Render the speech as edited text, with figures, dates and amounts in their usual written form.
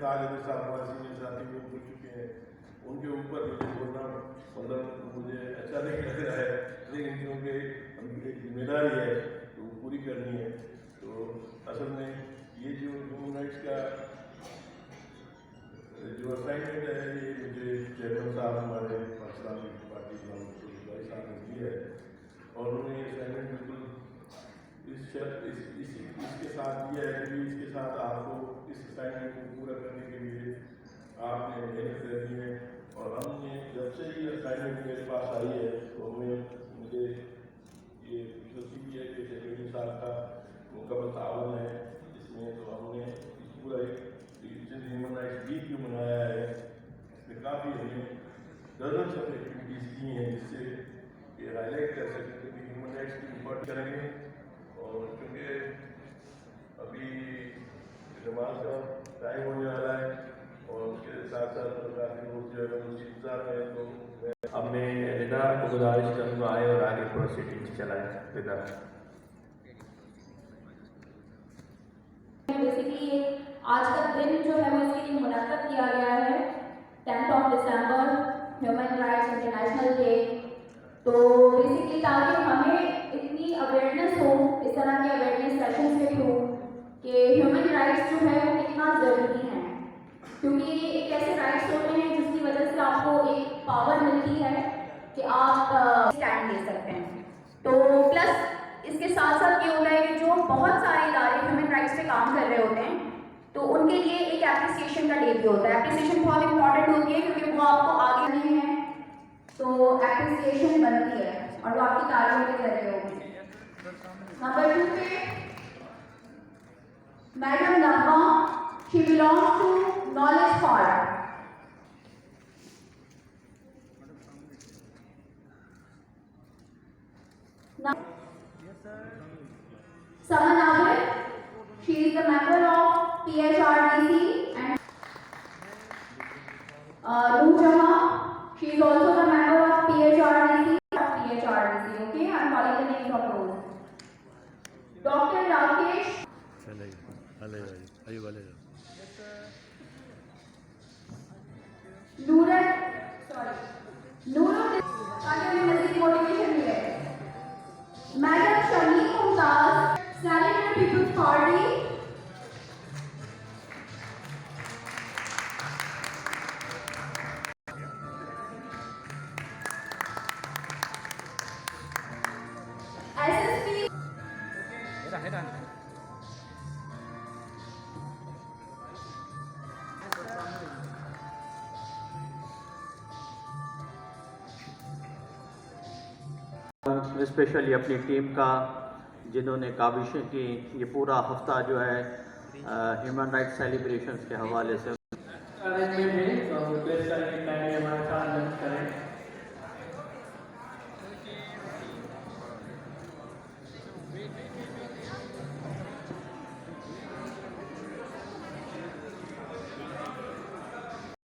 कहा जाता है साहब हमारे सीनियर साथी भी बोल चुके हैं, उनके ऊपर मुझे बोलना मतलब मुझे अच्छा नहीं लग रहा है, लेकिन क्योंकि एक जिम्मेदारी है तो पूरी करनी है। तो असल में ये जो ह्यूमन राइट्स का जो असाइनमेंट है ये मुझे चेयरमैन साहब हमारे पाकिस्तान पार्टी भाई साहब ने दी है और उन्होंने ये असाइनमेंट बिल्कुल इसके साथ दिया है कि इसके साथ आपको इस असाइनमेंट को पूरा करने के लिए आपने मेहनत करनी है। और हमने जब से ये असाइनमेंट मेरे पास आई है तो मुझे ये खुशी भी है कि सेक्रेटरी साहब का मुकम्मल ताउन है इसमें। तो हमने पूरा एक ह्यूमन राइट्स वीक भी मनाया है, इसमें काफ़ी हमने डजन्स ऑफ एक्टिविटीज़ की हैं जिससे ये हाईलाइट कर सकें कि ह्यूमन राइट्स की इम्पोर्टेंस करेंगे। और क्योंकि अभी नमाज का टाइम होने वाला है और उसके साथ साथ काफ़ी लोग जो है वो इंतजार में, तो अब मैं रिदा को गुजारिश करूँगा आए और आगे प्रोसीडिंग्स चलाएं। रिदा बेसिकली आज का दिन जो है वो इसके लिए मुनक्कद किया गया है 10 दिसंबर ह्यूमन राइट्स इंटरनेशनल डे। तो बेसिकली ताकि हमें इतनी अवेयरनेस हो इस तरह के अवेयरनेस सेशंस के थ्रू कि ह्यूमन राइट्स जो है वो कितना ज़रूरी है, क्योंकि एक ऐसे राइट्स होते हैं जिसकी वजह से आपको एक पावर मिलती है कि आप स्टैंड ले सकते हैं। तो प्लस इसके साथ साथ ये होता है कि जो बहुत सारे इदारे ह्यूमन राइट्स पे काम कर रहे होते हैं तो उनके लिए एक एप्रिसिएशन का डे भी होता है। एप्रिसिएशन बहुत इंपॉर्टेंट होती है क्योंकि वो आपको आगे नहीं है तो एप्रिसिएशन बनती है और वो आपकी तारीफ के जरिए होगी। नंबर 2 पे madam Nagma, she belongs to knowledge for Saman Abir, she is the member of PHRDC and Noor Jahan, she is also the member of PHRDC. Okay, I am calling the names of those. Dr. Rakesh. Mזיד motivation मिले. Madam Shamim Mumtaz, Senator People's Party. SSP. Specially अपनी team का जिन्होंने काबिशें की ये पूरा हफ्ता जो है ह्यूमन राइट्स सेलिब्रेशंस के हवाले से अरेंजमेंट है, तो हमारे साथ लंच करें।